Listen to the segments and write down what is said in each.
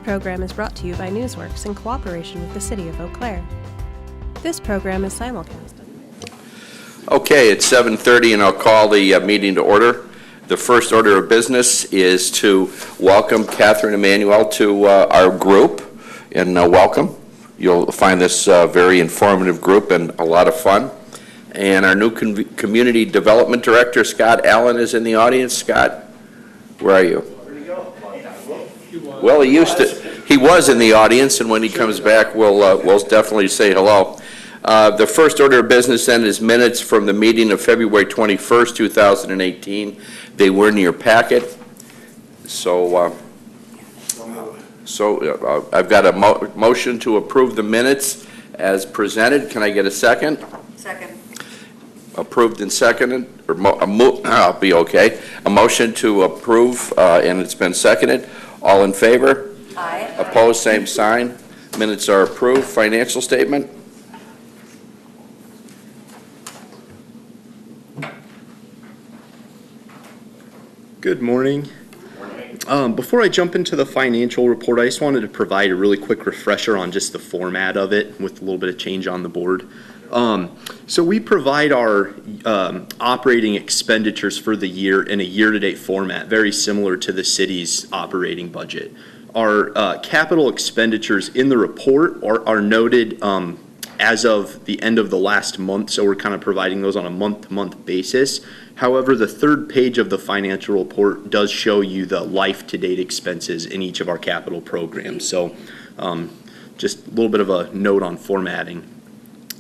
program is brought to you by Newsworks in cooperation with the City of Eau Claire. This program is simulcast. Okay, it's 7:30 and I'll call the meeting to order. The first order of business is to welcome Catherine Emanuel to our group, and welcome. You'll find this very informative group and a lot of fun. And our new Community Development Director, Scott Allen, is in the audience. Scott, where are you? Where'd he go? Well, he was in the audience, and when he comes back, we'll definitely say hello. The first order of business then is minutes from the meeting of February 21st, 2018. They were in your packet. So I've got a motion to approve the minutes as presented. Can I get a second? Second. Approved and seconded, or I'll be okay. A motion to approve, and it's been seconded. All in favor? Aye. Opposed, same sign. Minutes are approved. Financial statement? Good morning. Before I jump into the financial report, I just wanted to provide a really quick refresher on just the format of it with a little bit of change on the board. So we provide our operating expenditures for the year in a year-to-date format, very similar to the city's operating budget. Our capital expenditures in the report are noted as of the end of the last month, so we're kind of providing those on a month-to-month basis. However, the third page of the financial report does show you the life-to-date expenses in each of our capital programs. So just a little bit of a note on formatting.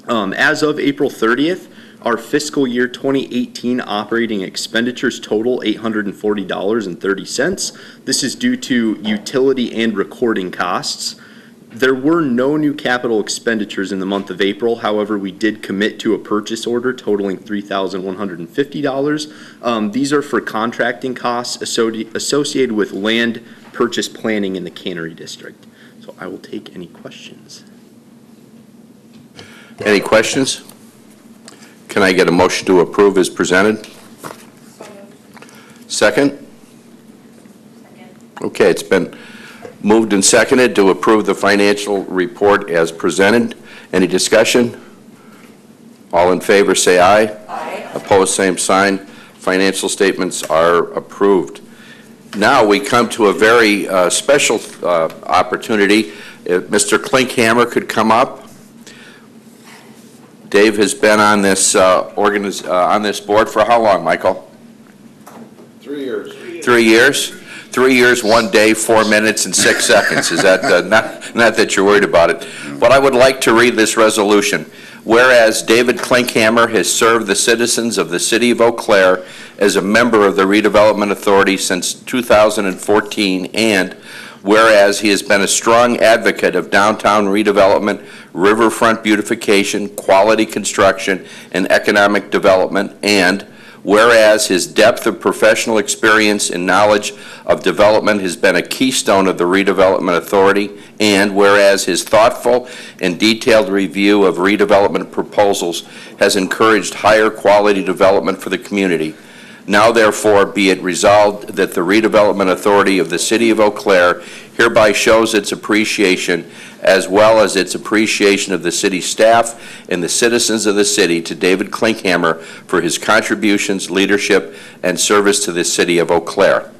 As of April 30th, our fiscal year 2018 operating expenditures total $840.30. This is due to utility and recording costs. There were no new capital expenditures in the month of April. However, we did commit to a purchase order totaling $3,150. These are for contracting costs associated with land purchase planning in the Cannery District. So I will take any questions. Any questions? Can I get a motion to approve as presented? Second? Okay, it's been moved and seconded to approve the financial report as presented. Any discussion? All in favor say aye. Aye. Opposed, same sign. Financial statements are approved. Now we come to a very special opportunity. If Mr. Klinkhammer could come up. Dave has been on this on this board for how long, Michael? 3 years. 3 years? 3 years, 1 day, 4 minutes, and 6 seconds. Is that not that you're worried about it? But I would like to read this resolution. Whereas David Klinkhammer has served the citizens of the City of Eau Claire as a member of the Redevelopment Authority since 2014, and whereas he has been a strong advocate of downtown redevelopment, riverfront beautification, quality construction, and economic development, and whereas his depth of professional experience and knowledge of development has been a keystone of the Redevelopment Authority, and whereas his thoughtful and detailed review of redevelopment proposals has encouraged higher quality development for the community. Now therefore be it resolved that the Redevelopment Authority of the City of Eau Claire hereby shows its appreciation as well as its appreciation of the city staff and the citizens of the city to David Klinkhammer for his contributions, leadership, and service to the City of Eau Claire.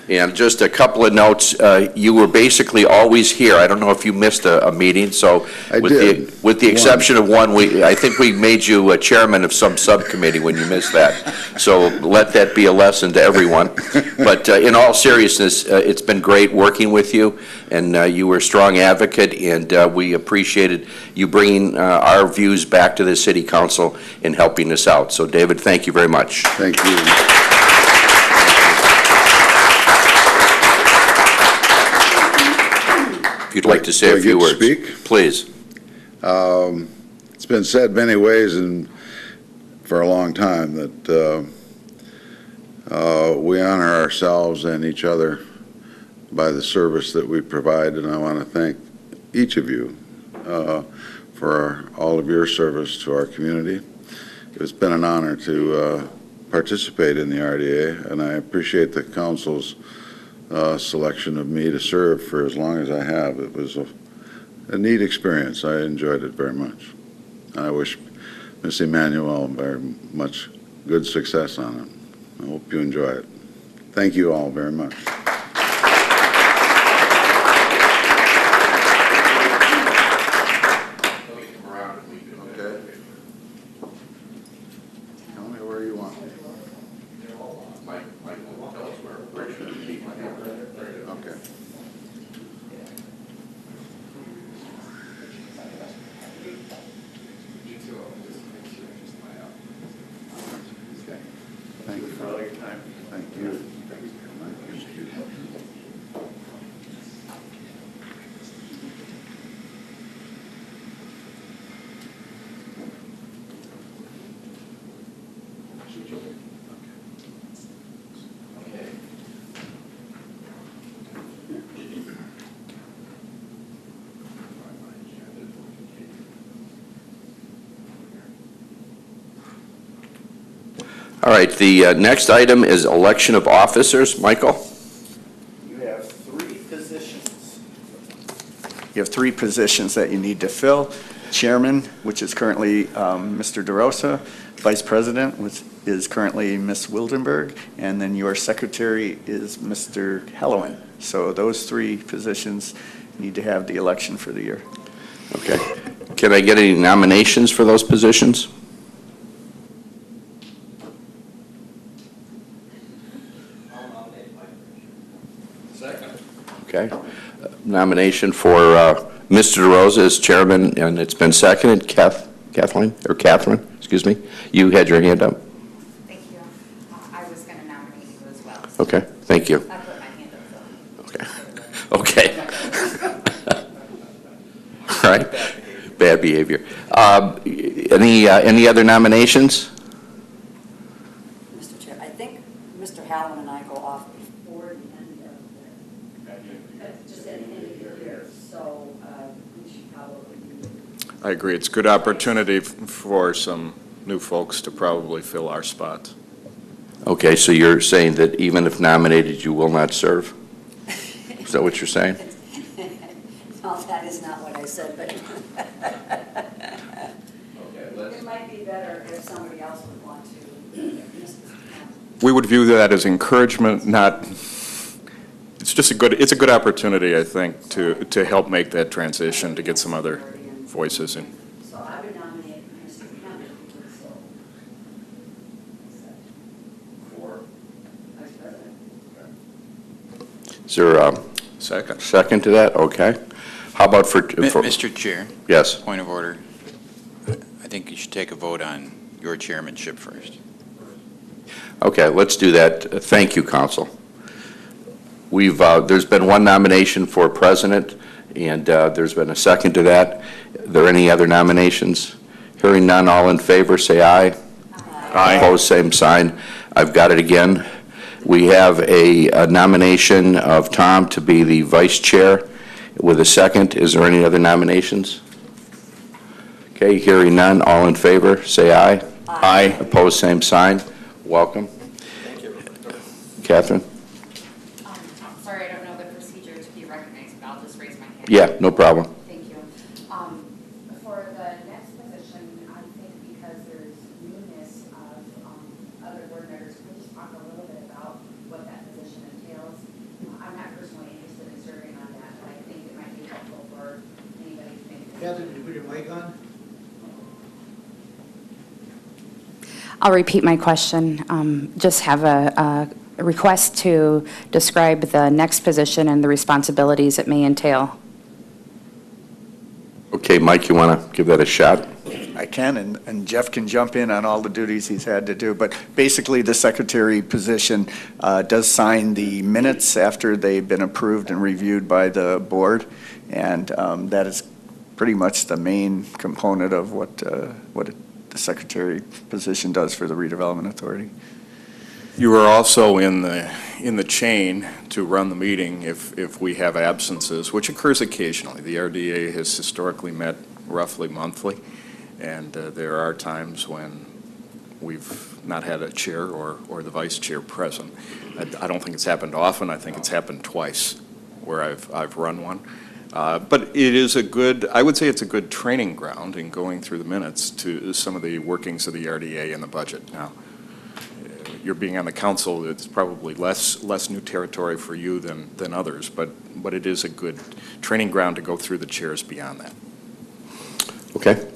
And just a couple of notes, you were basically always here. I don't know if you missed a meeting, so with the exception of one, I think we made you a chairman of some subcommittee when you missed that. So let that be a lesson to everyone. But in all seriousness, it's been great working with you, and you were a strong advocate, and we appreciated you bringing our views back to the City Council and helping us out. So David, thank you very much. Thank you. If you'd like to say a few words, please. It's been said many ways and for a long time that we honor ourselves and each other by the service that we provide, and I want to thank each of you for all of your service to our community. It's been an honor to participate in the RDA, and I appreciate the council's selection of me to serve for as long as I have. It was a neat experience. I enjoyed it very much. I wish Ms. Emanuel very much good success on it. I hope you enjoy it. Thank you all very much. Tell me where you want me. Okay. Thank you for all your time. Thank you. All right, the next item is election of officers. Michael? You have three positions that you need to fill. Chairman, which is currently Mr. DeRosa. Vice President, which is currently Ms. Wildenberg. And then your secretary is Mr. Hellowen. So those three positions need to have the election for the year. Okay. Can I get any nominations for those positions? Okay. Nomination for Mr. DeRosa as chairman, and it's been seconded. Catherine, excuse me. You had your hand up. Thank you. I was going to nominate you as well. Okay, thank you. I put my hand up, though. Okay. All right. Bad behavior. Any other nominations? Mr. Chair, I think Mr. Hallen and I go off before the end of just at the end of the year, so we should probably do. I agree. It's a good opportunity for some new folks to probably fill our spots. Okay, so you're saying that even if nominated, you will not serve? Is that what you're saying? No, that is not what I said, but it might be better if somebody else would want to. We would view that as encouragement, not, it's just it's a good opportunity, I think, to help make that transition, to get some other voices in. So I would nominate Mr. Hammond for Vice President. Is there a Second. second to that? Okay. How about for Mr. Chair, yes. point of order. I think you should take a vote on your chairmanship first. Okay, let's do that. Thank you, Council. There's been one nomination for president, and there's been a second to that. Are there any other nominations? Hearing none, all in favor, say aye. Aye. Opposed, same sign. I've got it again. We have a nomination of Tom to be the vice chair with a second. Is there any other nominations? Okay, hearing none, all in favor, say aye. Aye. Opposed, same sign. Welcome. Thank you. Catherine? Sorry, I don't know the procedure to be recognized, but I'll just raise my hand. Yeah, no problem. Thank you. For the next position, I think because there's newness of other board members, can we just talk a little bit about what that position entails? I'm not personally interested in serving on that, but I think it might be helpful for anybody to make. Catherine, did you put your mic on? I'll repeat my question. Just have a request to describe the next position and the responsibilities it may entail. Okay, Mike, you want to give that a shot? I can, and Jeff can jump in on all the duties he's had to do. But basically, the secretary position does sign the minutes after they've been approved and reviewed by the board, and that is pretty much the main component of what the secretary position does for the Redevelopment Authority. You are also in the chain to run the meeting if we have absences, which occurs occasionally. The RDA has historically met roughly monthly, and there are times when we've not had a chair or the vice chair present. I don't think it's happened often. I think it's happened twice where I've run one. But it is I would say it's a good training ground in going through the minutes to some of the workings of the RDA and the budget. Now, you're being on the council, it's probably less new territory for you than others, but it is a good training ground to go through the chairs beyond that. Okay.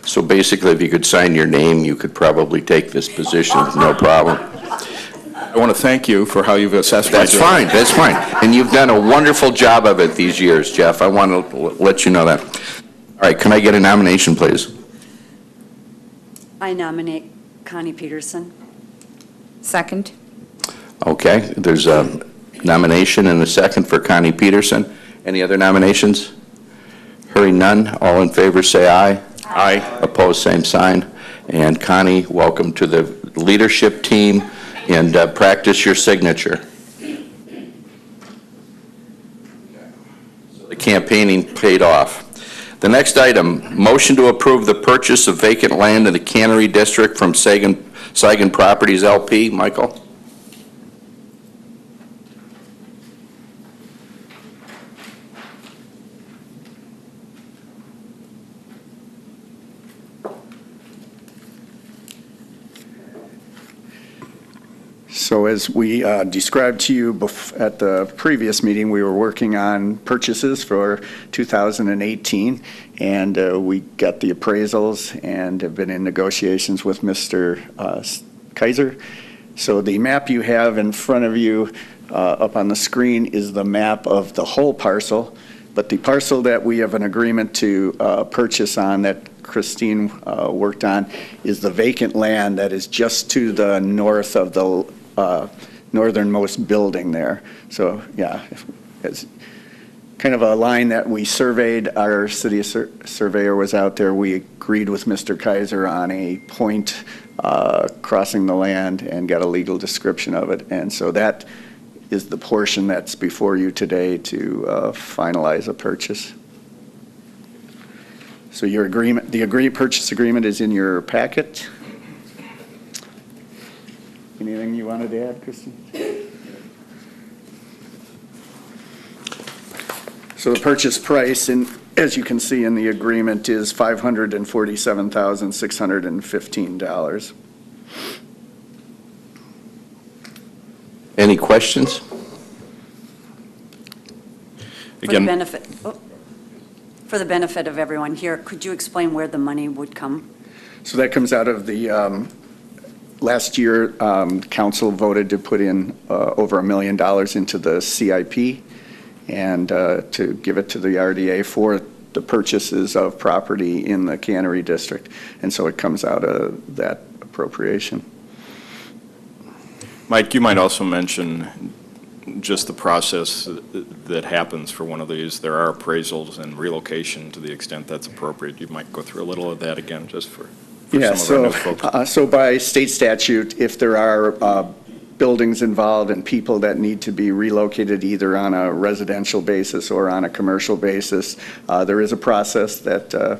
So basically, if you could sign your name, you could probably take this position with no problem. I want to thank you for how you've assessed my job. That's fine. And you've done a wonderful job of it these years, Jeff. I want to let you know that. All right, can I get a nomination, please? I nominate Connie Peterson. Second. Okay, there's a nomination and a second for Connie Peterson. Any other nominations? Hearing none, all in favor say aye. Aye. Opposed, same sign. And Connie, welcome to the leadership team, and practice your signature. So the campaigning paid off. The next item, motion to approve the purchase of vacant land in the Cannery District from Saigon Properties LP. Michael? So as we described to you at the previous meeting, we were working on purchases for 2018, and we got the appraisals and have been in negotiations with Mr. Kaiser. So the map you have in front of you up on the screen is the map of the whole parcel, but the parcel that we have an agreement to purchase on that Christine worked on is the vacant land that is just to the north of the northernmost building there. So yeah, it's kind of a line that we surveyed. Our city surveyor was out there. We agreed with Mr. Kaiser on a point crossing the land and got a legal description of it. And so that is the portion that's before you today to finalize a purchase. So your agreement, the purchase agreement is in your packet. Anything you wanted to add, Christine? So the purchase price, as you can see in the agreement, is $547,615. Any questions? Again, For the benefit of everyone here, could you explain where the money would come? So that comes out of the, last year, council voted to put in over $1 million into the CIP and to give it to the RDA for the purchases of property in the Cannery District. And so it comes out of that appropriation. Mike, you might also mention just the process that happens for one of these. There are appraisals and relocation to the extent that's appropriate. You might go through a little of that again just for Yeah, some of our new folks. so by state statute, if there are buildings involved and people that need to be relocated either on a residential basis or on a commercial basis, there is a process that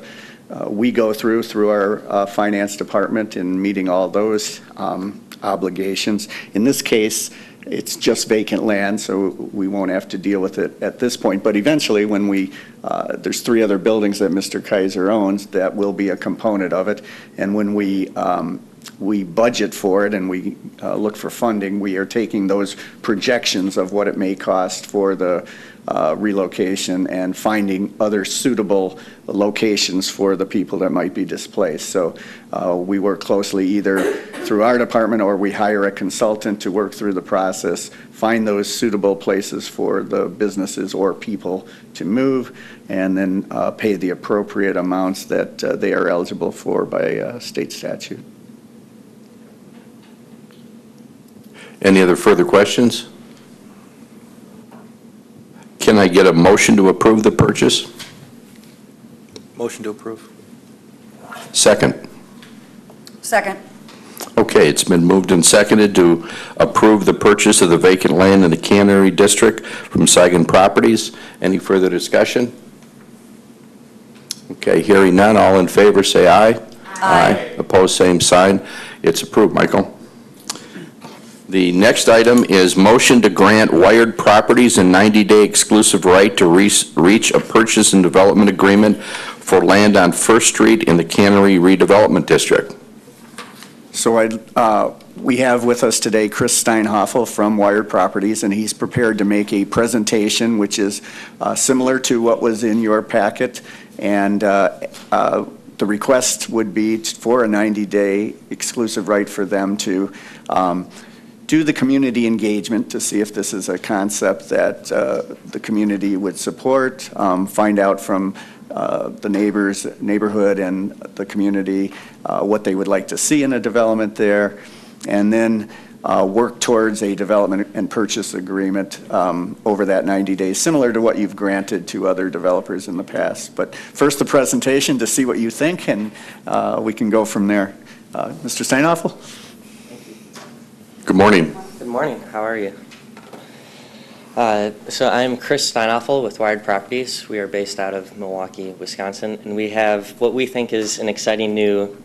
we go through our finance department in meeting all those obligations. In this case, it's just vacant land, so we won't have to deal with it at this point. But eventually, when there's 3 other buildings that Mr. Kaiser owns, that will be a component of it. And when we budget for it and we look for funding, we are taking those projections of what it may cost for the relocation and finding other suitable locations for the people that might be displaced. So we work closely either through our department or we hire a consultant to work through the process, find those suitable places for the businesses or people to move, and then pay the appropriate amounts that they are eligible for by state statute. Any other further questions? Can I get a motion to approve the purchase? Motion to approve. Second. Second. Okay, it's been moved and seconded to approve the purchase of the vacant land in the Cannery District from Saigon Properties. Any further discussion? Okay, hearing none, all in favor say aye. Aye. Opposed, same sign. It's approved, Michael. The next item is motion to grant Wired Properties a 90-day exclusive right to reach a purchase and development agreement for land on First Street in the Cannery Redevelopment District. So we have with us today Chris Steinhoffel from Wired Properties, and he's prepared to make a presentation which is similar to what was in your packet. And the request would be for a 90-day exclusive right for them to do the community engagement to see if this is a concept that the community would support, find out from the neighborhood and the community what they would like to see in a development there, and then work towards a development and purchase agreement over that 90 days, similar to what you've granted to other developers in the past. But first, the presentation to see what you think, and we can go from there. Mr. Steinhoffel? Good morning. Good morning. How are you? So I'm Chris Steinhoffel with Wired Properties. We are based out of Milwaukee, Wisconsin, and we have what we think is an exciting new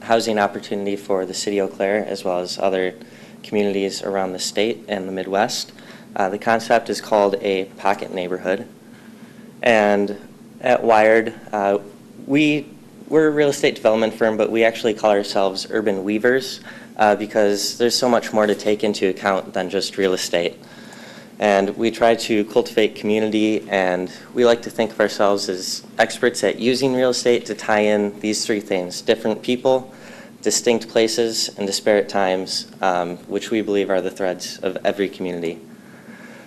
housing opportunity for the city of Eau Claire, as well as other communities around the state and the Midwest. The concept is called a pocket neighborhood. And at Wired, we're a real estate development firm, but we actually call ourselves urban weavers because there's so much more to take into account than just real estate. And we try to cultivate community, and we like to think of ourselves as experts at using real estate to tie in these three things: different people, distinct places, and disparate times, which we believe are the threads of every community.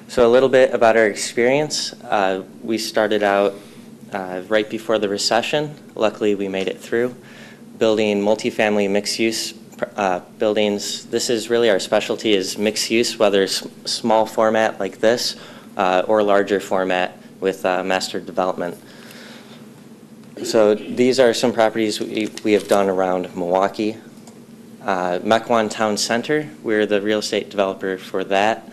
So a little bit about our experience. We started out right before the recession. Luckily, we made it through, building multifamily mixed-use buildings. This is really our specialty, is mixed use, whether small format like this or larger format with master development. So these are some properties we have done around Milwaukee. Mequon Town Center, we're the real estate developer for that.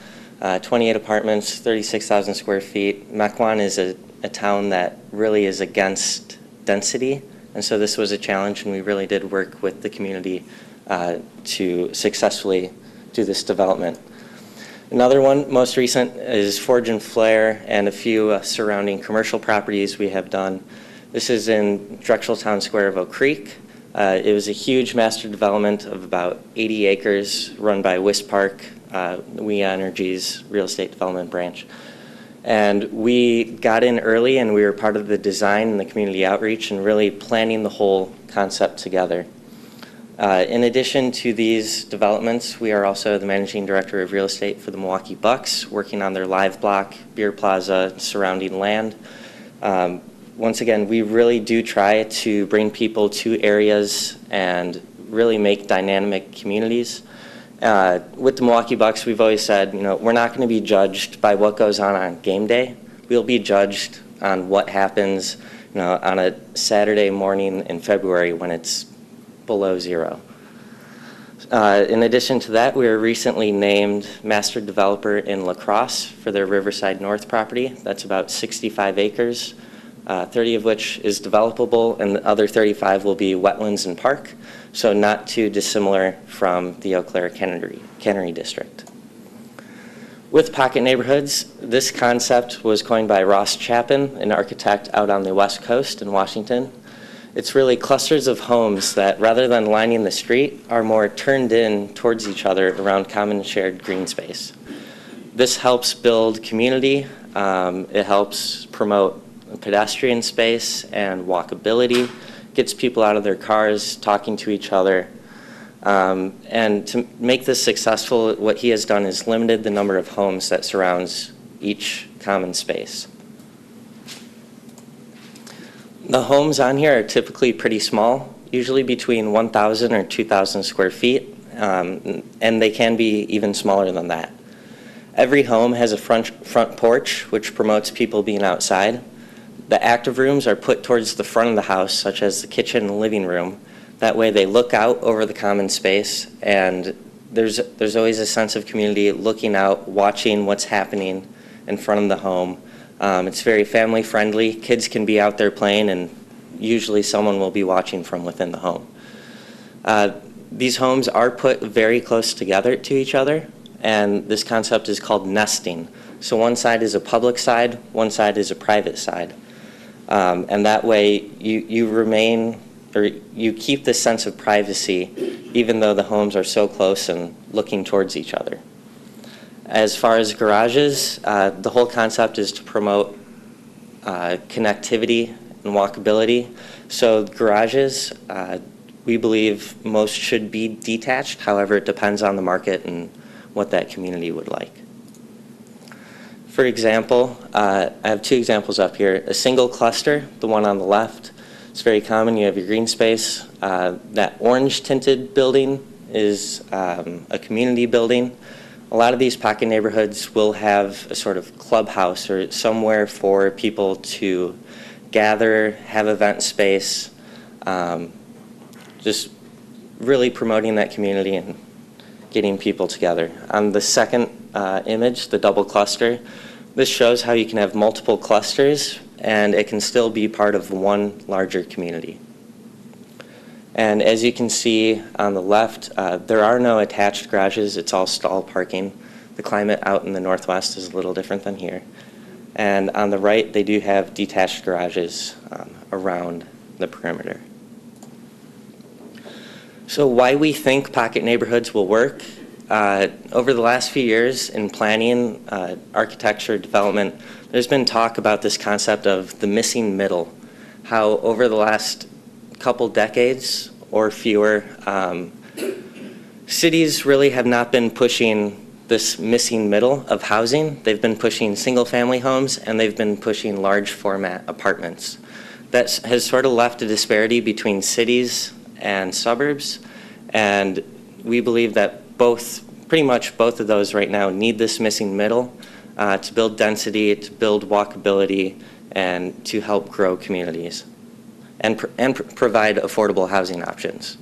28 apartments, 36,000 square feet. Mequon is a town that really is against density, and so this was a challenge, and we really did work with the community to successfully do this development. Another one, most recent, is Forge and Flare and a few surrounding commercial properties we have done. This is in Drexel Town Square of Oak Creek. It was a huge master development of about 80 acres run by Wist Park, We Energy's real estate development branch. And we got in early, and we were part of the design and the community outreach and really planning the whole concept together. In addition to these developments, we are also the managing director of real estate for the Milwaukee Bucks, working on their live block, beer plaza, surrounding land. Once again, we really do try to bring people to areas and really make dynamic communities. With the Milwaukee Bucks, we've always said, we're not going to be judged by what goes on game day. We'll be judged on what happens, on a Saturday morning in February when it's below zero. In addition to that, we were recently named master developer in La Crosse for their Riverside North property. That's about 65 acres, 30 of which is developable, and the other 35 will be wetlands and park, so not too dissimilar from the Eau Claire Cannery District. With pocket neighborhoods, this concept was coined by Ross Chapin, an architect out on the West Coast in Washington. It's really clusters of homes that, rather than lining the street, are more turned in towards each other around common shared green space. This helps build community. It helps promote pedestrian space and walkability, gets people out of their cars, talking to each other. And to make this successful, what he has done is limited the number of homes that surrounds each common space. The homes on here are typically pretty small, usually between 1,000 or 2,000 square feet, and they can be even smaller than that. Every home has a front porch, which promotes people being outside. The active rooms are put towards the front of the house, such as the kitchen and living room. That way they look out over the common space, and there's always a sense of community looking out, watching what's happening in front of the home. It's very family friendly. Kids can be out there playing, and usually someone will be watching from within the home. These homes are put very close together to each other, and this concept is called nesting. So one side is a public side, one side is a private side. And that way you remain, or you keep this sense of privacy even though the homes are so close and looking towards each other. As far as garages, the whole concept is to promote connectivity and walkability. So garages, we believe most should be detached. However, it depends on the market and what that community would like. For example, I have two examples up here. A single cluster, the one on the left, it's very common. You have your green space. That orange tinted building is a community building. A lot of these pocket neighborhoods will have a sort of clubhouse or somewhere for people to gather, have event space, just really promoting that community and getting people together. On the second image, the double cluster, this shows how you can have multiple clusters and it can still be part of one larger community. And as you can see on the left, there are no attached garages. It's all stall parking. The climate out in the Northwest is a little different than here. And on the right, they do have detached garages around the perimeter. So why we think pocket neighborhoods will work? Over the last few years in planning, architecture, development, there's been talk about this concept of the missing middle, how over the last couple decades or fewer, cities really have not been pushing this missing middle of housing. They've been pushing single-family homes and they've been pushing large format apartments. That has sort of left a disparity between cities and suburbs, and we believe that pretty much both of those right now need this missing middle to build density, to build walkability, and to help grow communities and provide affordable housing options.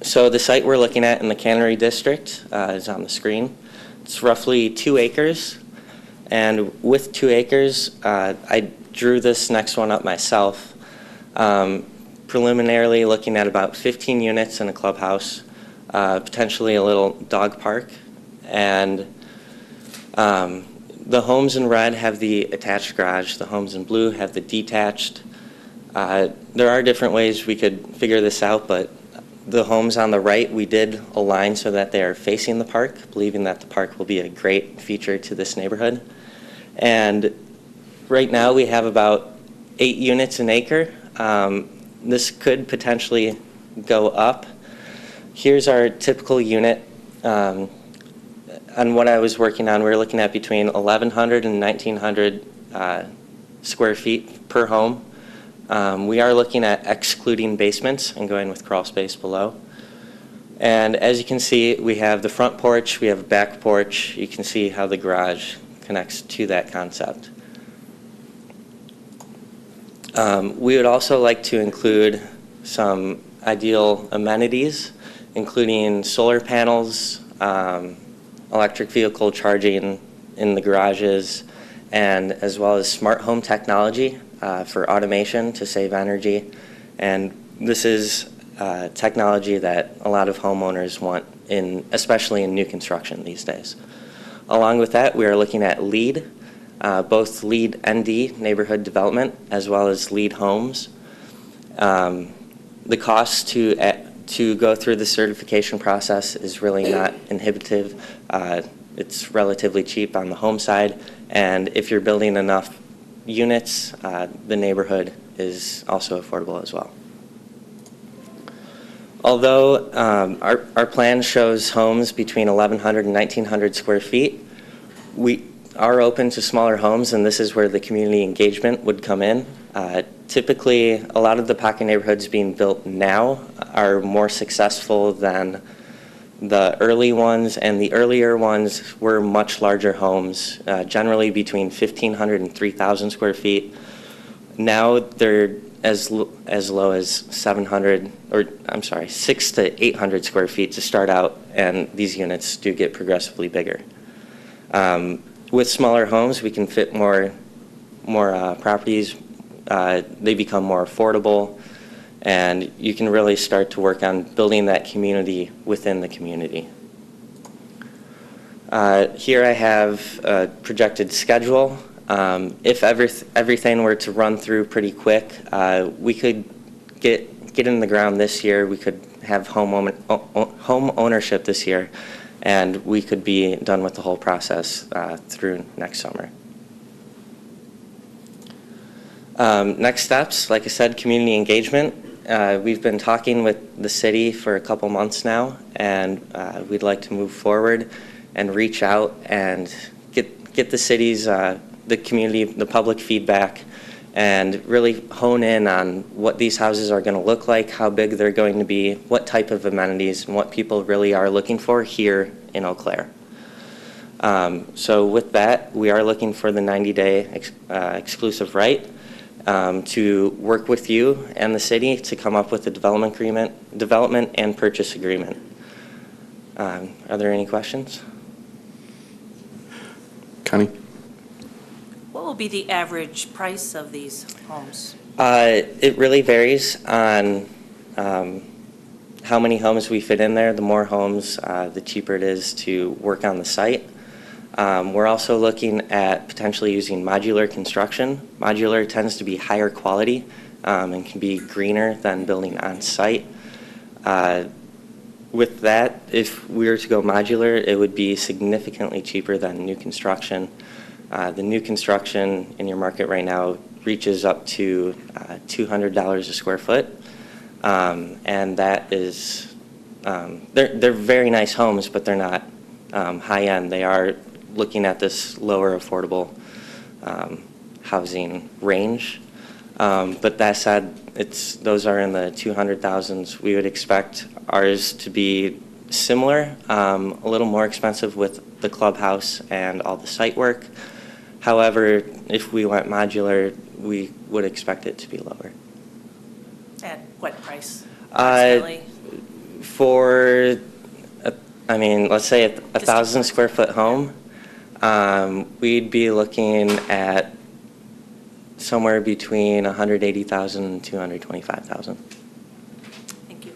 So the site we're looking at in the Cannery District is on the screen. It's roughly 2 acres, and with 2 acres, I drew this next one up myself. Preliminarily looking at about 15 units in a clubhouse, potentially a little dog park, and the homes in red have the attached garage, the homes in blue have the detached. There are different ways we could figure this out, but the homes on the right we did align so that they are facing the park, believing that the park will be a great feature to this neighborhood. And right now we have about 8 units an acre. This could potentially go up. Here's our typical unit. On what I was working on, we were looking at between 1,100 and 1,900 square feet per home. We are looking at excluding basements and going with crawl space below. And as you can see, we have the front porch, we have a back porch. You can see how the garage connects to that concept. We would also like to include some ideal amenities, including solar panels, electric vehicle charging in the garages, and as well as smart home technology for automation to save energy. And this is technology that a lot of homeowners want, especially in new construction these days. Along with that, we are looking at LEED, both LEED ND, neighborhood development, as well as LEED homes. The cost to go through the certification process is really not inhibitive. It's relatively cheap on the home side, and if you're building enough units, the neighborhood is also affordable as well. Although our plan shows homes between 1,100 and 1,900 square feet, we are open to smaller homes, and this is where the community engagement would come in. Typically, a lot of the pocket neighborhoods being built now are more successful than the early ones, and the earlier ones were much larger homes, generally between 1,500 and 3,000 square feet. Now they're as low as 600 to 800 square feet to start out, and these units do get progressively bigger. With smaller homes, we can fit more properties. They become more affordable, And you can really start to work on building that community within the community. Here I have a projected schedule. If everything were to run through pretty quick, we could get in the ground this year. We could have home ownership this year, and we could be done with the whole process through next summer. Next steps, like I said, community engagement. We've been talking with the city for a couple months now, and we'd like to move forward and reach out and get the city's, the community, the public feedback, and really hone in on what these houses are going to look like, how big they're going to be, what type of amenities, and what people really are looking for here in Eau Claire. So with that, we are looking for the 90-day exclusive right to work with you and the city to come up with a development and purchase agreement. Are there any questions? Connie? What will be the average price of these homes? It really varies on how many homes we fit in there. The more homes, the cheaper it is to work on the site. We're also looking at potentially using modular construction. Modular tends to be higher quality and can be greener than building on site. With that, if we were to go modular, it would be significantly cheaper than new construction. The new construction in your market right now reaches up to $200 a square foot. And that is, they're very nice homes, but they're not high-end. They are looking at this lower affordable housing range. But that said, those are in the 200,000s. We would expect ours to be similar, a little more expensive with the clubhouse and all the site work. However, if we went modular, we would expect it to be lower. At what price? For, let's say a 1,000 square foot home, we'd be looking at somewhere between 180,000 and 225,000. Thank you.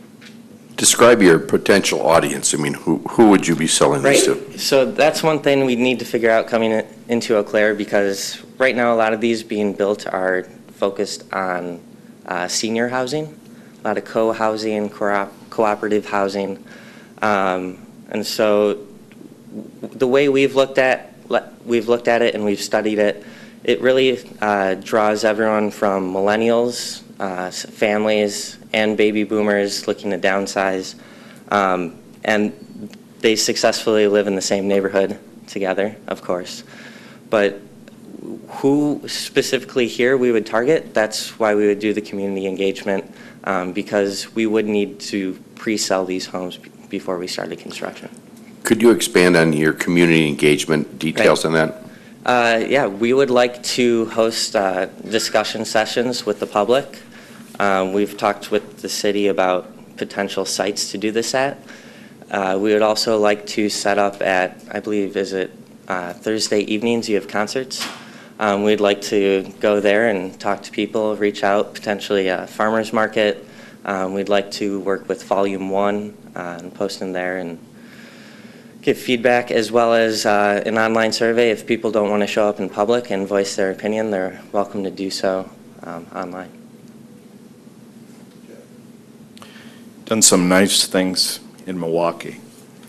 Describe your potential audience. I mean, who would you be selling this to? So that's one thing we need to figure out coming into Eau Claire, because right now a lot of these being built are focused on senior housing, a lot of co-housing, cooperative housing. And so the way we've looked at it and we've studied it, it really draws everyone from millennials, families, and baby boomers looking to downsize. And they successfully live in the same neighborhood together, of course. But who specifically here we would target, that's why we would do the community engagement, because we would need to pre-sell these homes before we started construction. Could you expand on your community engagement details on that? Yeah, we would like to host discussion sessions with the public. We've talked with the city about potential sites to do this at. We would also like to set up at, I believe, is it Thursday evenings, you have concerts. We'd like to go there and talk to people, reach out, potentially a farmer's market. We'd like to work with Volume 1 and post in there and give feedback, as well as an online survey. If people don't want to show up in public and voice their opinion, they're welcome to do so online. Done some nice things in Milwaukee.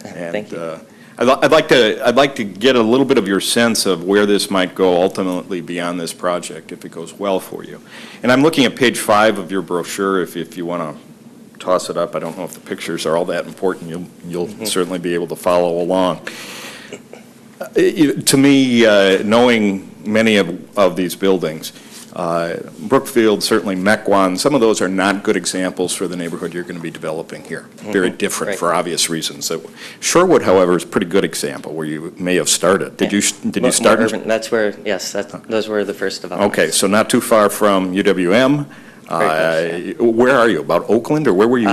And, thank you. I'd like to get a little bit of your sense of where this might go ultimately beyond this project if it goes well for you. And I'm looking at page 5 of your brochure. If you want to toss it up, I don't know if the pictures are all that important. You'll certainly be able to follow along. To me, knowing many of these buildings, Brookfield, certainly Mequon, some of those are not good examples for the neighborhood you're going to be developing here. Very different for obvious reasons. Sherwood, however, is a pretty good example where you may have started. Did you start? More urban. That's where, yes, those were the first developments. Okay, so not too far from UWM. Where are you? About Oakland, or where were you?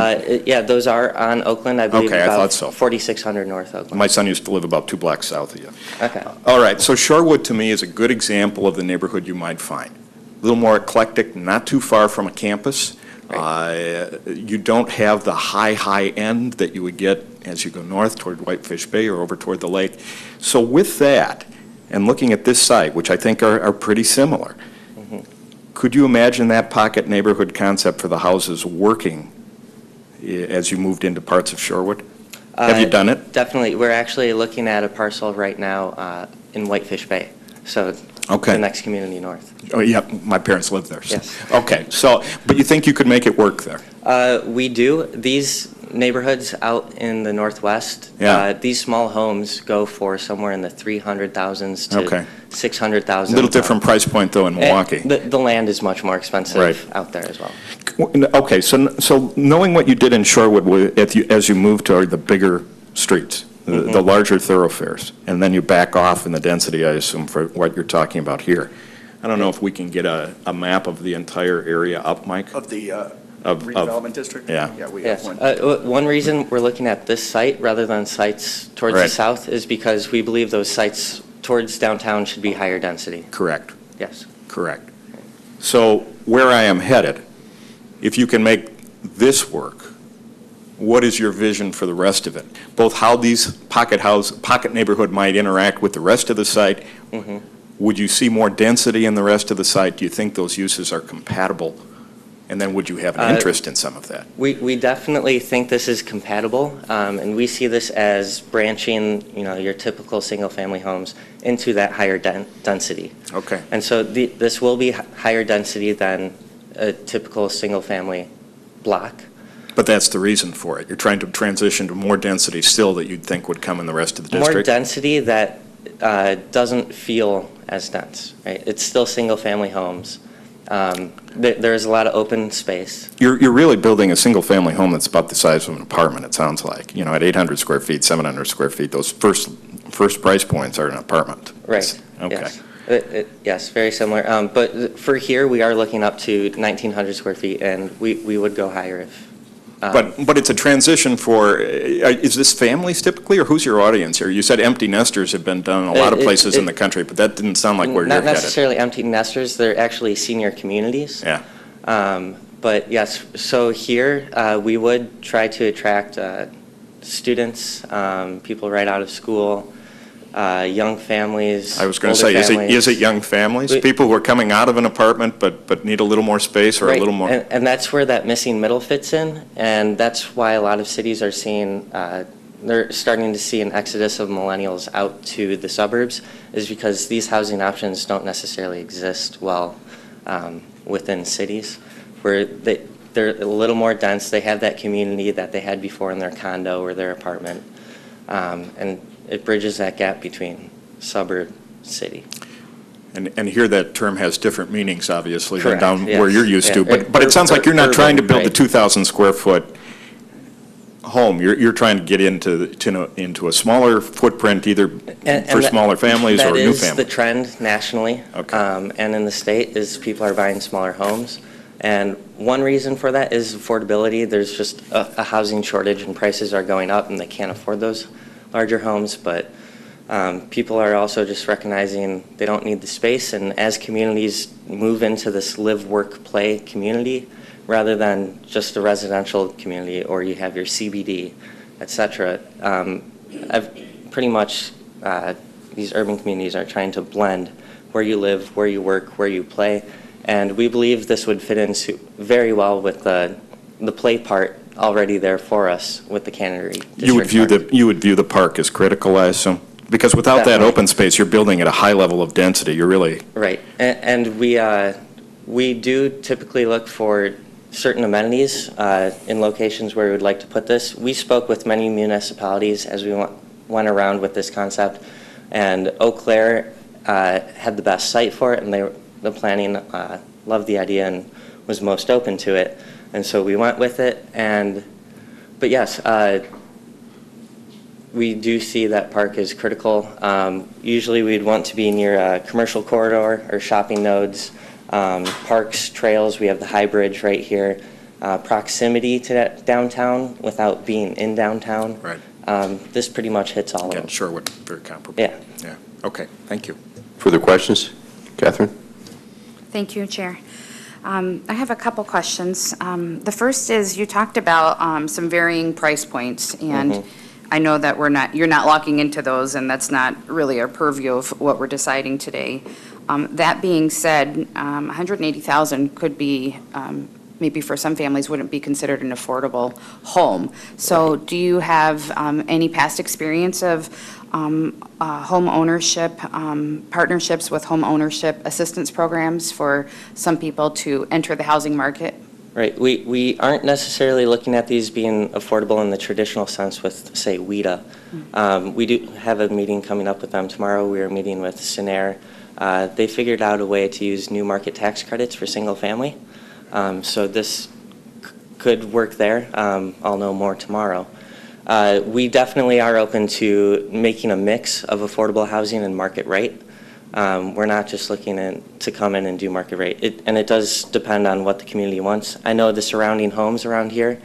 Yeah, those are on Oakland, I believe. Okay, I thought so. 4600 North Oakland. My son used to live about 2 blocks south of you. Okay. All right, so Shorewood to me is a good example of the neighborhood you might find. A little more eclectic, not too far from a campus, You don't have the high end that you would get as you go north toward Whitefish Bay or over toward the lake. So with that, and looking at this site, which I think are pretty similar, could you imagine that pocket neighborhood concept for the houses working as you moved into parts of Shorewood? Have you done it? Definitely. We're actually looking at a parcel right now in Whitefish Bay, so the next community north. Oh, yeah, my parents live there. So. Yes. Okay, so, but you think you could make it work there? We do. These neighborhoods out in the northwest, these small homes go for somewhere in the 300,000s to 600,000. A little different price point, though, in Milwaukee. The land is much more expensive out there as well. Okay, so knowing what you did in Shorewood as you moved toward the bigger streets, the larger thoroughfares, and then you back off in the density, I assume, for what you're talking about here. I don't know if we can get a map of the entire area up, Mike? Of the redevelopment district? Yeah. Yeah, we have one. One reason we're looking at this site rather than sites towards the south is because we believe those sites towards downtown should be higher density. Correct. Yes. Correct. So where I am headed, if you can make this work, what is your vision for the rest of it? Both how these pocket neighborhood might interact with the rest of the site. Would you see more density in the rest of the site? Do you think those uses are compatible? And then would you have an interest in some of that? We definitely think this is compatible, and we see this as branching, your typical single-family homes into that higher density. Okay. And so this will be higher density than a typical single-family block. But that's the reason for it. You're trying to transition to more density still that you'd think would come in the rest of the district? More density that doesn't feel as dense, right? It's still single-family homes. There's a lot of open space. You're really building a single-family home that's about the size of an apartment, it sounds like. At 800 square feet, 700 square feet, those first price points are an apartment. Right. Okay. Yes. Yes, very similar. But for here, we are looking up to 1,900 square feet, and we would go higher if. But it's a transition for, is this families typically, or who's your audience here? You said empty nesters have been done in a lot of places in the country, but that didn't sound like where you're headed. Not necessarily empty nesters, they're actually senior communities. Yeah. But yes, so here, we would try to attract students, people right out of school, young families. I was going to say, is it young families? People who are coming out of an apartment but need a little more space or a little more? And that's where that missing middle fits in, and that's why a lot of cities are seeing, they're starting to see an exodus of millennials out to the suburbs, is because these housing options don't necessarily exist well within cities, where they're a little more dense, they have that community that they had before in their condo or their apartment, and it bridges that gap between suburb, city. And here that term has different meanings, obviously, Correct, than down yes. where you're used to. Yeah. But it sounds like you're not trying to build a right. 2,000 square foot home. You're trying to get into a smaller footprint, either for smaller families or new families. That is the trend nationally, Okay. and in the state, is people are buying smaller homes. And one reason for that is affordability. There's just a housing shortage, and prices are going up, and they can't afford those larger homes. But people are also just recognizing they don't need the space, and as communities move into this live, work, play community, rather than just a residential community, or you have your CBD, et cetera, I've pretty much, these urban communities are trying to blend where you live, where you work, where you play, and we believe this would fit in very well with the play part already there for us with the Cannery District. You would view the park as critical, I assume? Because without that open space, you're building at a high level of density. You're really... Right. And we do typically look for certain amenities in locations where we would like to put this. We spoke with many municipalities as we went around with this concept, and Eau Claire had the best site for it, and the planning loved the idea and was most open to it. And so we went with it, but yes, we do see that park is critical. Usually we'd want to be near a commercial corridor or shopping nodes, parks, trails. We have the High Bridge right here. Proximity to that downtown without being in downtown. Right. This pretty much hits all of them. Sherwood, very comparable. Yeah. Okay, thank you. Further questions? Catherine? Thank you, Chair. I have a couple questions. The first is, you talked about some varying price points, and I know that you're not locking into those, and that's not really our purview of what we're deciding today. That being said, $180,000 could be, maybe for some families, wouldn't be considered an affordable home. So do you have any past experience of home ownership, partnerships with home ownership assistance programs for some people to enter the housing market? Right. We aren't necessarily looking at these being affordable in the traditional sense with, say, WIDA. We do have a meeting coming up with them tomorrow. We are meeting with Sinair. They figured out a way to use new market tax credits for single family. So this could work there. I'll know more tomorrow. We definitely are open to making a mix of affordable housing and market rate. We're not just looking to come in and do market rate. And it does depend on what the community wants. I know the surrounding homes around here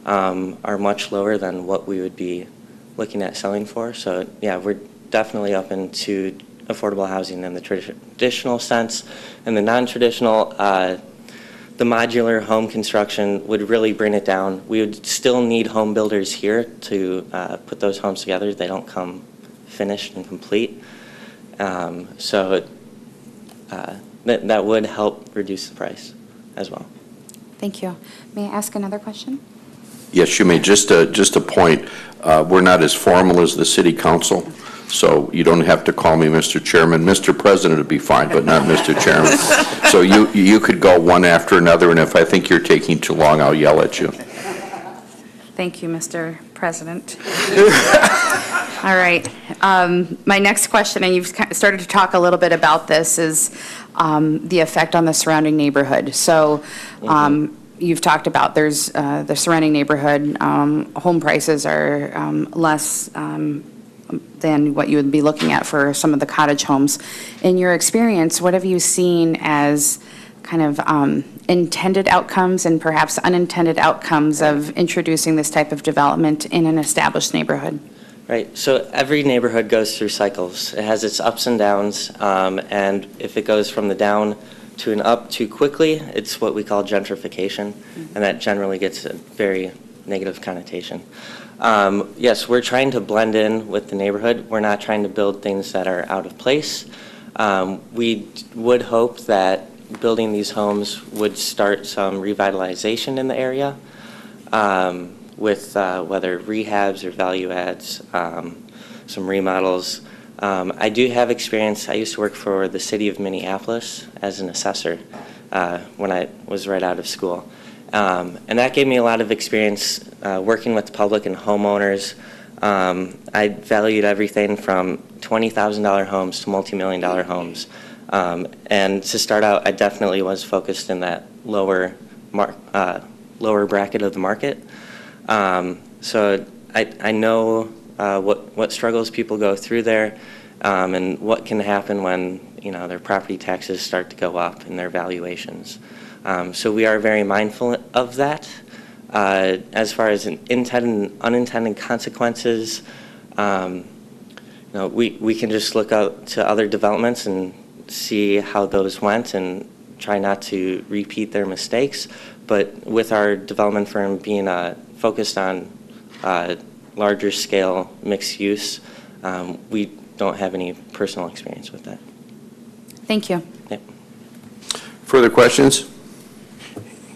are much lower than what we would be looking at selling for. So yeah, we're definitely open to affordable housing in the traditional sense. And the non-traditional, the modular home construction would really bring it down. We would still need home builders here to put those homes together. They don't come finished and complete. So that would help reduce the price as well. Thank you. May I ask another question? Yes, you may. Just a point. We're not as formal as the city council, so you don't have to call me Mr. Chairman. Mr. President would be fine, but not Mr. Chairman. So you could go one after another, and if I think you're taking too long, I'll yell at you. Thank you, Mr. President. All right. My next question, and you've started to talk a little bit about this, is the effect on the surrounding neighborhood. So you've talked about there's the surrounding neighborhood, home prices are less than what you would be looking at for some of the cottage homes. In your experience, what have you seen as kind of intended outcomes and perhaps unintended outcomes of introducing this type of development in an established neighborhood? Right. So every neighborhood goes through cycles. It has its ups and downs, and if it goes from the down to an up too quickly, it's what we call gentrification, and that generally gets a very negative connotation. Yes, we're trying to blend in with the neighborhood. We're not trying to build things that are out of place. We would hope that building these homes would start some revitalization in the area, with whether rehabs or value adds, some remodels. I do have experience. I used to work for the city of Minneapolis as an assessor when I was right out of school. And that gave me a lot of experience working with the public and homeowners. I valued everything from $20,000 homes to multi-million-dollar homes. And to start out, I definitely was focused in that lower bracket of the market. So I know what struggles people go through there, and what can happen when their property taxes start to go up and their valuations. So we are very mindful of that. As far as intended and unintended consequences, we can just look out to other developments and see how those went and try not to repeat their mistakes. But with our development firm being focused on larger scale mixed use, we don't have any personal experience with that. Thank you. Yep. Further questions?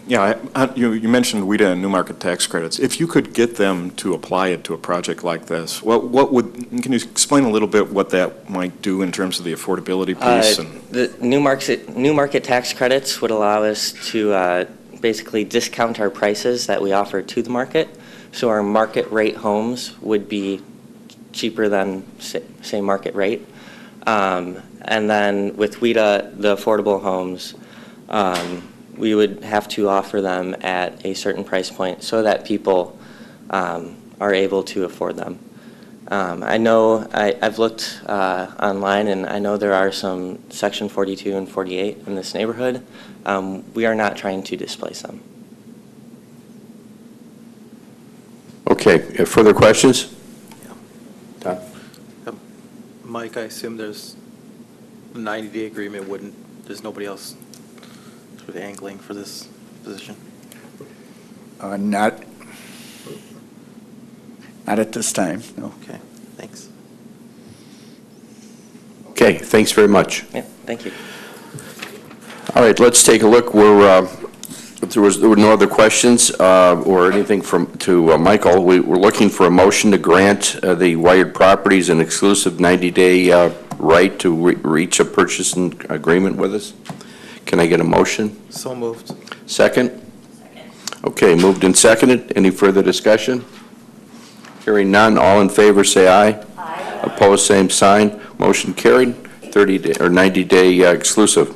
Yeah, you mentioned WIDA and new market tax credits. If you could get them to apply it to a project like this, can you explain a little bit what that might do in terms of the affordability piece? The new market tax credits would allow us to basically discount our prices that we offer to the market. So our market rate homes would be cheaper than, say market rate. And then with WIDA, the affordable homes, we would have to offer them at a certain price point so that people are able to afford them. I know I've looked online, and I know there are some Section 42 and 48 in this neighborhood. We are not trying to displace them. Okay, further questions? Todd? Mike, I assume there's a 90-day agreement, there's nobody else sort of angling for this position? Not at this time, no. Okay, thanks. Okay, thanks very much. Yeah, thank you. All right, let's take a look. If there were no other questions or anything to Michael, we're looking for a motion to grant the Wired Properties an exclusive 90-day right to reach a purchasing agreement with us. Can I get a motion? So moved. Second? Okay, moved and seconded. Any further discussion? Hearing none, all in favor say aye. Aye. Opposed, same sign. Motion carried. 30-day or 90-day exclusive.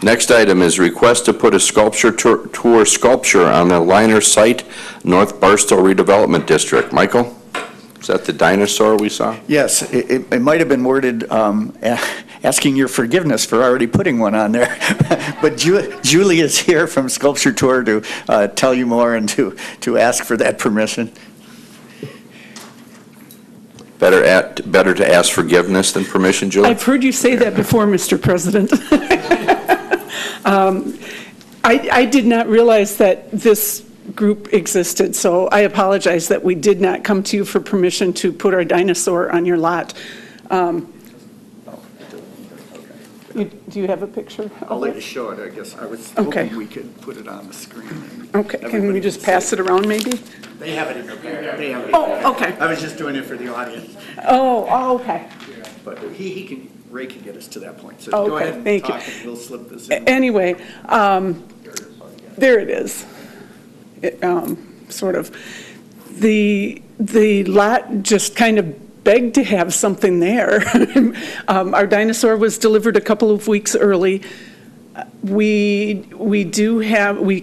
Next item is request to put a sculpture tour sculpture on the Liner site, North Barstow Redevelopment District. Michael, is that the dinosaur we saw? Yes, it might have been worded asking your forgiveness for already putting one on there. But Julie is here from Sculpture Tour to tell you more and to ask for that permission. Better to ask forgiveness than permission, Julie? I've heard you say that before, Mr. President. I did not realize that this group existed, so I apologize that we did not come to you for permission to put our dinosaur on your lot. Do you have a picture? I'll let you show it, I guess. I was Okay. hoping we could put it on the screen. Okay, can we just pass it around maybe? They have it in their bag. They have it. Oh, okay. I was just doing it for the audience. Oh, okay. But Ray can get us to that point. So Okay, go ahead and thank you. talk and we'll slip this in. Anyway, there it is. Sort of. The lot just kind of begged to have something there. Our dinosaur was delivered a couple of weeks early. We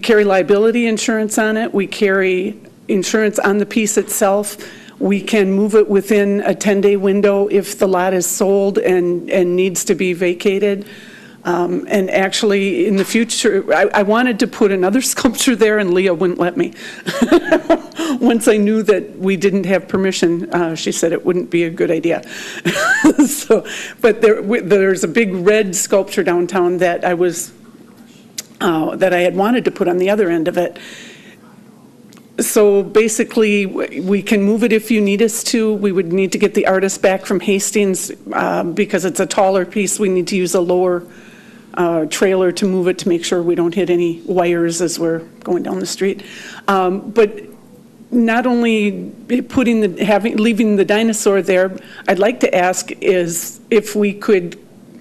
carry liability insurance on it. We carry insurance on the piece itself. We can move it within a 10-day window if the lot is sold and needs to be vacated. And actually, in the future, I wanted to put another sculpture there, and Leah wouldn't let me. Once I knew that we didn't have permission, she said it wouldn't be a good idea. But there's a big red sculpture downtown that that I had wanted to put on the other end of it. So basically, we can move it if you need us to. We would need to get the artist back from Hastings because it's a taller piece. We need to use a lower trailer to move it to make sure we don't hit any wires as we're going down the street. But not only leaving the dinosaur there, I'd like to ask is if we could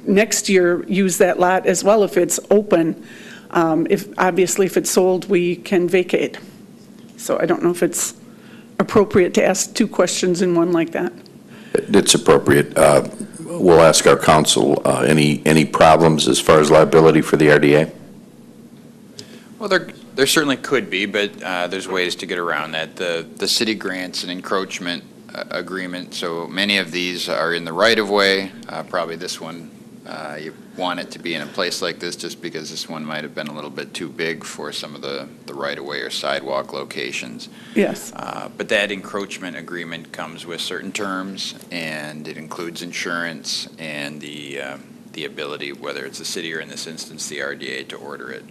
next year use that lot as well if it's open. Obviously, if it's sold, we can vacate. So I don't know if it's appropriate to ask two questions in one like that. It's appropriate. We'll ask our counsel, any problems as far as liability for the RDA? Well, there certainly could be, but there's ways to get around that. The city grants an encroachment agreement, so many of these are in the right-of-way. Probably this one, you want it to be in a place like this just because this one might have been a little bit too big for some of the right-of-way or sidewalk locations. Yes. But that encroachment agreement comes with certain terms, and it includes insurance and the ability, whether it's the city or in this instance the RDA, to order it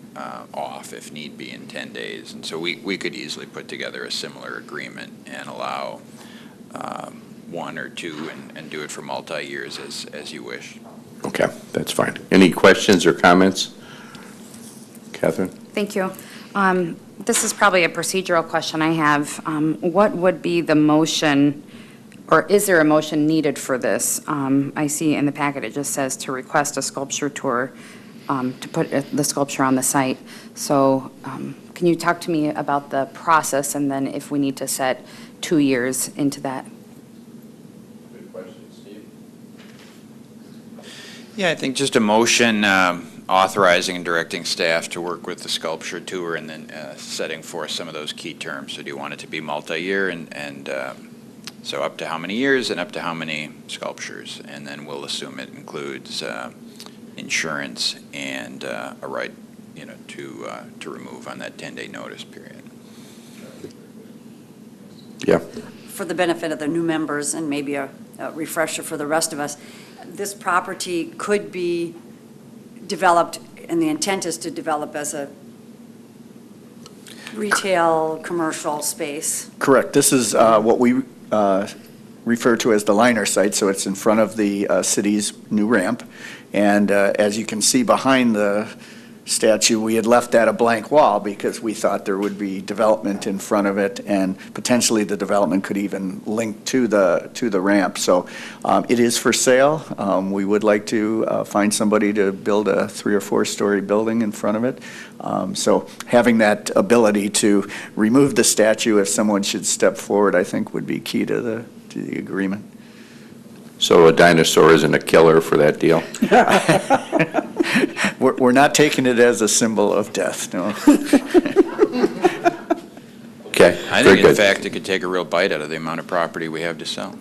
off if need be in 10 days. And so we could easily put together a similar agreement and allow one or two and do it for multi-years as you wish. Okay, that's fine. Any questions or comments? Catherine? Thank you. This is probably a procedural question I have. What would be the motion, or is there a motion needed for this? I see in the packet it just says to request a sculpture tour to put the sculpture on the site. So can you talk to me about the process and then if we need to set 2 years into that? Good question, Steve. Yeah, I think just a motion authorizing and directing staff to work with the sculpture tour and then setting forth some of those key terms. So do you want it to be multi-year and so up to how many years and up to how many sculptures? And then we'll assume it includes insurance and a right, to remove on that 10-day notice period. Yeah. For the benefit of the new members and maybe a refresher for the rest of us, this property could be developed and the intent is to develop as a retail, commercial space. Correct. This is what we refer to as the liner site, so it's in front of the city's new ramp. And as you can see behind the statue, we had left that a blank wall because we thought there would be development in front of it, and potentially the development could even link to the ramp. So it is for sale. We would like to find somebody to build a 3 or 4 story building in front of it. So having that ability to remove the statue if someone should step forward, I think would be key to the agreement. So a dinosaur isn't a killer for that deal? We're not taking it as a symbol of death, no. Okay, I very think, in good. fact, it could take a real bite out of the amount of property we have to sell.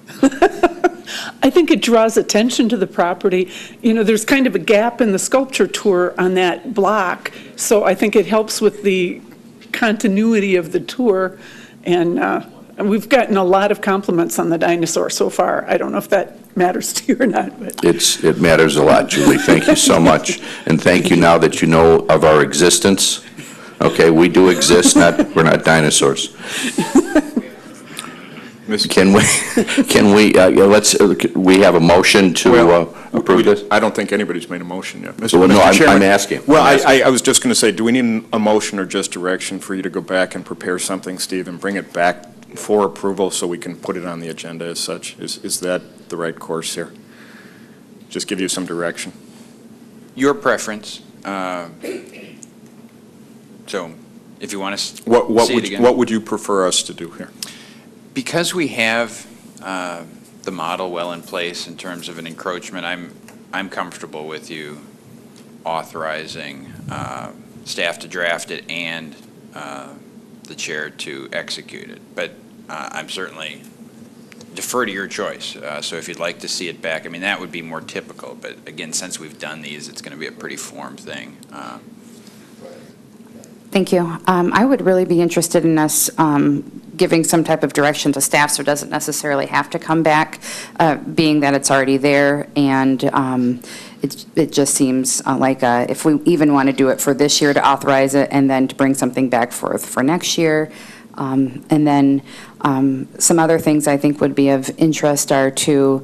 I think it draws attention to the property. You know, there's kind of a gap in the sculpture tour on that block, so I think it helps with the continuity of the tour. And we've gotten a lot of compliments on the dinosaur so far. I don't know if that matters to you or not, but. It matters a lot, Julie. Thank you so much. And thank you now that you know of our existence. Okay, we do exist, we're not dinosaurs. Can we have a motion to approve this? I don't think anybody's made a motion yet. Well, no, I'm asking. Well, I was just going to say, do we need a motion or just direction for you to go back and prepare something, Steve, and bring it back for approval so we can put it on the agenda as such? Is that the right course here? Just give you some direction. Your preference. So if you want to see it again. What would you prefer us to do here? Because we have the model well in place in terms of an encroachment, I'm comfortable with you authorizing staff to draft it and the chair to execute it. But I'm certainly defer to your choice. So if you'd like to see it back, I mean, that would be more typical. But again, since we've done these, it's going to be a pretty formed thing. Thank you. I would really be interested in us giving some type of direction to staff so it doesn't necessarily have to come back, being that it's already there. And it just seems like if we even want to do it for this year to authorize it and then to bring something back for next year. And then some other things I think would be of interest are to,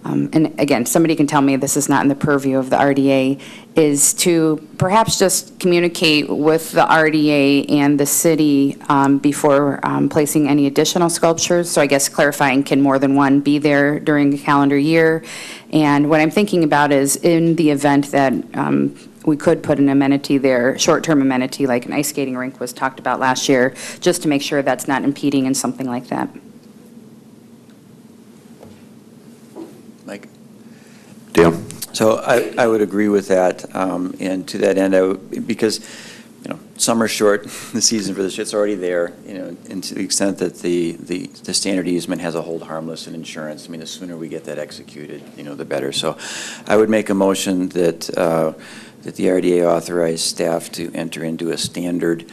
and again, somebody can tell me this is not in the purview of the RDA, is to perhaps just communicate with the RDA and the city before placing any additional sculptures. So I guess clarifying, can more than one be there during a calendar year? And what I'm thinking about is in the event that we could put an amenity there, short-term amenity like an ice skating rink was talked about last year, just to make sure that's not impeding in something like that. Mike? Dale? So I would agree with that, and to that end, because, you know, summer's short, the season for this, it's already there, you know, and to the extent that the standard easement has a hold harmless and insurance, I mean, the sooner we get that executed, you know, the better. So I would make a motion that that the RDA authorize staff to enter into a standard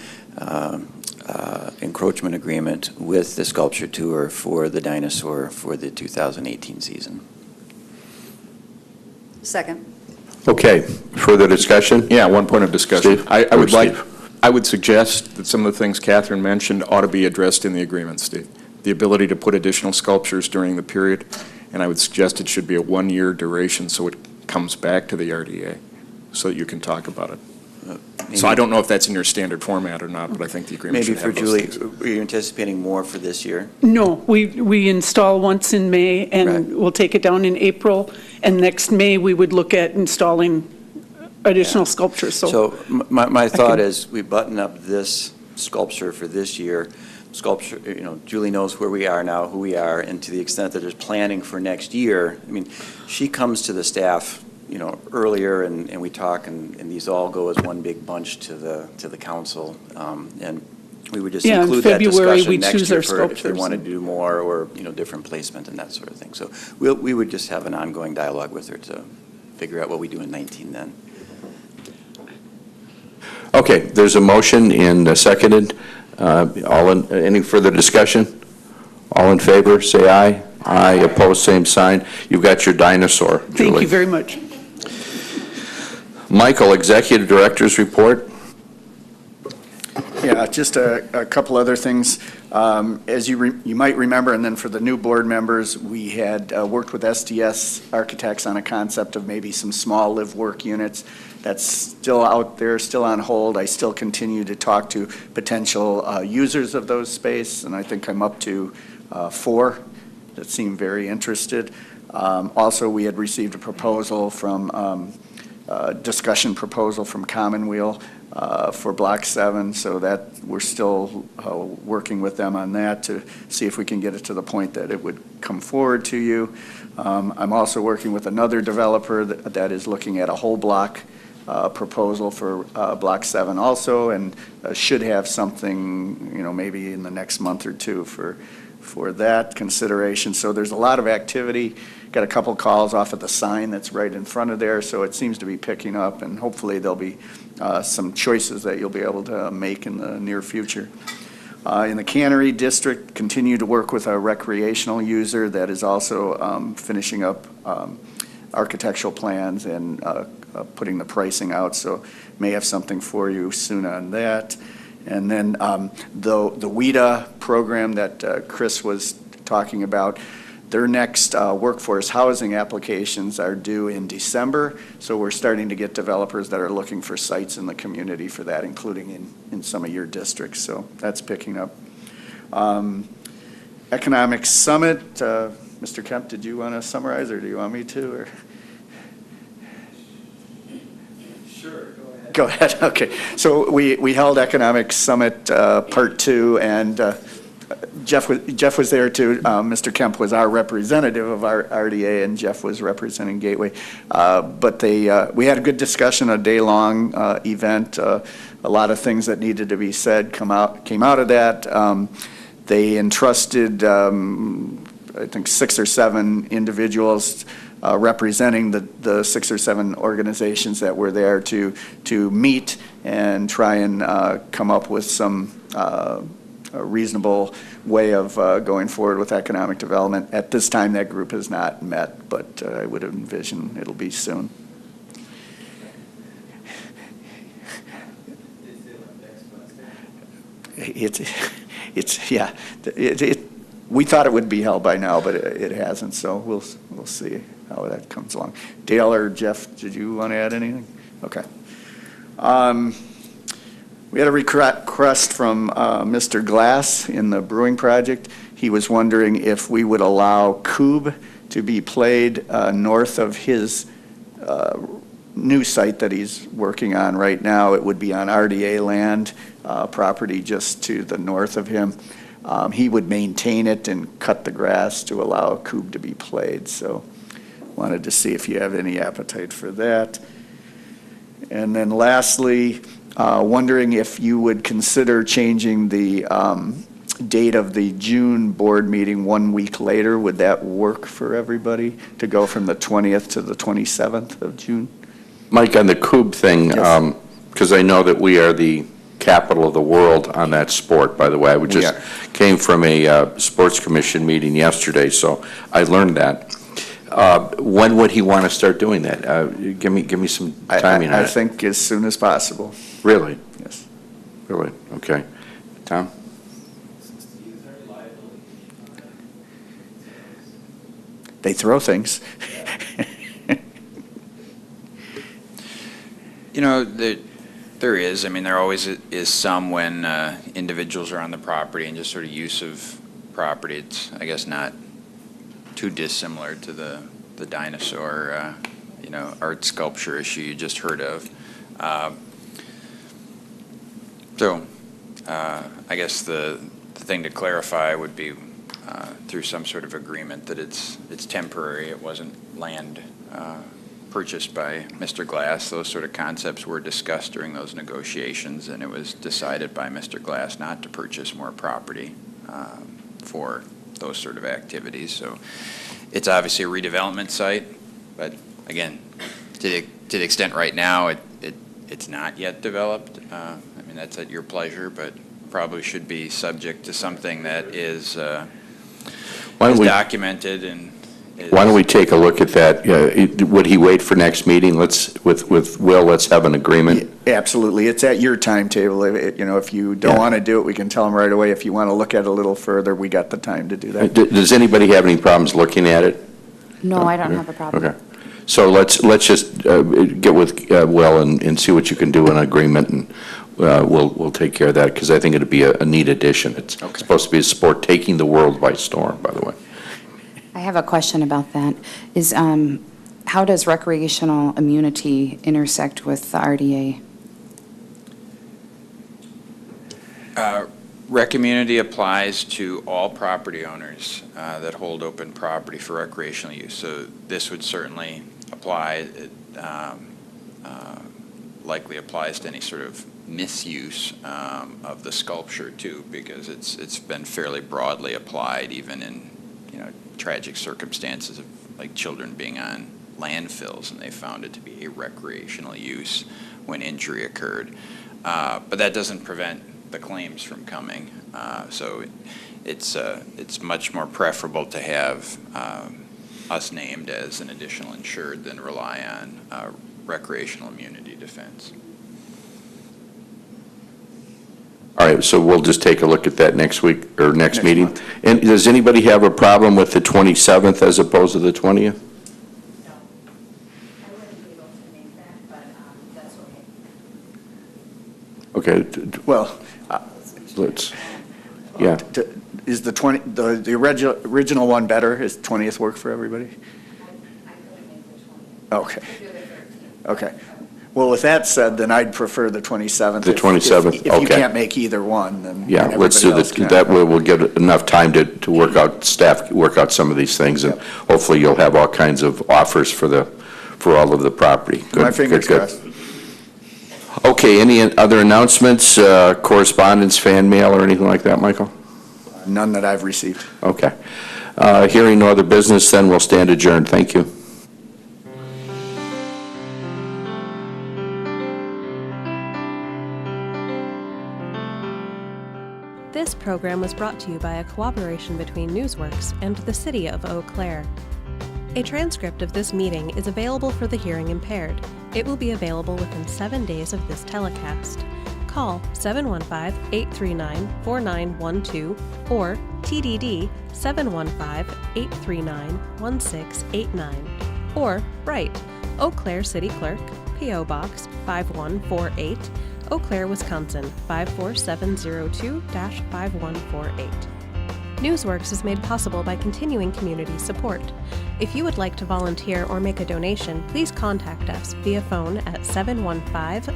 encroachment agreement with the sculpture tour for the dinosaur for the 2018 season. Second. Okay, further discussion? Yeah, one point of discussion. Steve? I would suggest that some of the things Catherine mentioned ought to be addressed in the agreement, Steve. The ability to put additional sculptures during the period, and I would suggest it should be a 1-year duration so it comes back to the RDA so that you can talk about it. So I don't know if that's in your standard format or not, but I think the agreement Maybe should for have those Julie, things. were you anticipating more for this year? No, we install once in May, and Right. we'll take it down in April, and next May, we would look at installing additional sculptures, So my thought is, we button up this sculpture for this year. Sculpture, you know, Julie knows where we are now, who we are, and to the extent that there's planning for next year, I mean, she comes to the staff, you know, earlier, and we talk, and these all go as one big bunch to the council, and we would just Yeah, in include that February, discussion we next choose year our for if they sculptures. want to do more, or, you know, different placement and that sort of thing. So we would just have an ongoing dialogue with her to figure out what we do in 19 then. Okay, there's a motion and seconded. Any further discussion? All in favor, say aye. Aye, opposed, same sign. You've got your dinosaur, Julie. Thank you very much. Michael, Executive Director's Report. Yeah, just a couple other things. As you might remember, and then for the new board members, we had worked with SDS Architects on a concept of maybe some small live-work units. That's still out there, still on hold. I still continue to talk to potential users of those space, and I think I'm up to 4 that seem very interested. Also, we had received a proposal from, discussion proposal from Commonweal for Block 7, so that we're still working with them on that to see if we can get it to the point that it would come forward to you. I'm also working with another developer that is looking at a whole block proposal for Block 7 also, and should have something, maybe in the next month or 2 for that consideration. So there's a lot of activity. Got a couple calls off at the sign that's right in front of there, so it seems to be picking up, and hopefully there'll be some choices that you'll be able to make in the near future. In the Cannery District, continue to work with a recreational user that is also finishing up architectural plans and putting the pricing out, so may have something for you soon on that. And then the WIDA program that Chris was talking about, their next workforce housing applications are due in December, so we're starting to get developers that are looking for sites in the community for that, including in some of your districts, so that's picking up. Economic Summit, Mr. Kemp, did you want to summarize, or do you want me to? Or? Sure, go ahead. Go ahead, okay. So we held Economic Summit Part 2, and Jeff was there too. Mr. Kemp was our representative of our RDA, and Jeff was representing Gateway. But we had a good discussion, a day-long event. A lot of things that needed to be said came out of that. They entrusted, I think, 6 or 7 individuals representing the 6 or 7 organizations that were there to meet and try and come up with some a reasonable way of going forward with economic development. At this time, that group has not met, but I would envision it'll be soon. We thought it would be held by now, but it hasn't, so we'll see how that comes along. Dale or Jeff, did you want to add anything? Okay. We had a request from Mr. Glass in the brewing project. He was wondering if we would allow Coob to be played north of his new site that he's working on right now. It would be on RDA land, property just to the north of him. He would maintain it and cut the grass to allow Coob to be played. So wanted to see if you have any appetite for that. And then lastly, wondering if you would consider changing the date of the June board meeting 1 week later. Would that work for everybody to go from the 20th to the 27th of June? Mike, on the Coob thing, because I know that we are the capital of the world on that sport, by the way. We just came from a sports commission meeting yesterday, so I learned that. When would he want to start doing that? Give me some timing on it. I think as soon as possible. Really? Yes. Really? Okay. Tom? They throw things. There is. I mean, there always is some when individuals are on the property and just sort of use of property. It's, I guess, not too dissimilar to the dinosaur, art sculpture issue you just heard of. So I guess the thing to clarify would be through some sort of agreement that it's temporary. It wasn't land purchased by Mr. Glass. Those sort of concepts were discussed during those negotiations, and it was decided by Mr. Glass not to purchase more property for those sort of activities. So it's obviously a redevelopment site, but again, to the extent right now it's not yet developed. I mean, that's at your pleasure, but probably should be subject to something that is documented and Why don't we take a look at that? Would he wait for next meeting? With Will, let's have an agreement. Absolutely. It's at your timetable. If you don't want to do it, we can tell them right away. If you want to look at it a little further, we got the time to do that. Does anybody have any problems looking at it? No, I don't have a problem. Okay. So let's just get with Will and see what you can do in agreement, and we'll take care of that, because I think it'd be a neat addition. It's supposed to be a sport taking the world by storm, by the way. I have a question about that. How does recreational immunity intersect with the RDA? Rec immunity applies to all property owners that hold open property for recreational use. So this would certainly apply. It likely applies to any sort of misuse of the sculpture too, because it's been fairly broadly applied, even in tragic circumstances of like children being on landfills, and they found it to be a recreational use when injury occurred. But that doesn't prevent the claims from coming. So it's much more preferable to have us named as an additional insured than rely on recreational immunity defense. All right, so we'll just take a look at that next week, or next meeting. month. And does anybody have a problem with the 27th as opposed to the 20th? No. I wouldn't be able to make that, but that's okay. Okay, Well, let's, yeah. is the original one better? Is 20th work for everybody? I couldn't make the 20th. Okay. I could do the 13th. Okay. Well, with that said, then I'd prefer the 27th. The 27th, If you okay. can't make either one, then Yeah, let's do everybody else can. that way. We'll get enough time to work out, staff, work out some of these things, and hopefully you'll have all kinds of offers for all of the property. My Good, fingers good, crossed. good. Okay, any other announcements, correspondence, fan mail, or anything like that, Michael? None that I've received. Okay. Hearing no other business, then we'll stand adjourned. Thank you. This program was brought to you by a cooperation between Newsworks and the City of Eau Claire. A transcript of this meeting is available for the hearing impaired. It will be available within 7 days of this telecast. Call 715-839-4912 or TDD 715-839-1689. Or write Eau Claire City Clerk, P.O. Box 5148, Eau Claire, Wisconsin 54702-5148. Newsworks is made possible by continuing community support. If you would like to volunteer or make a donation, please contact us via phone at 715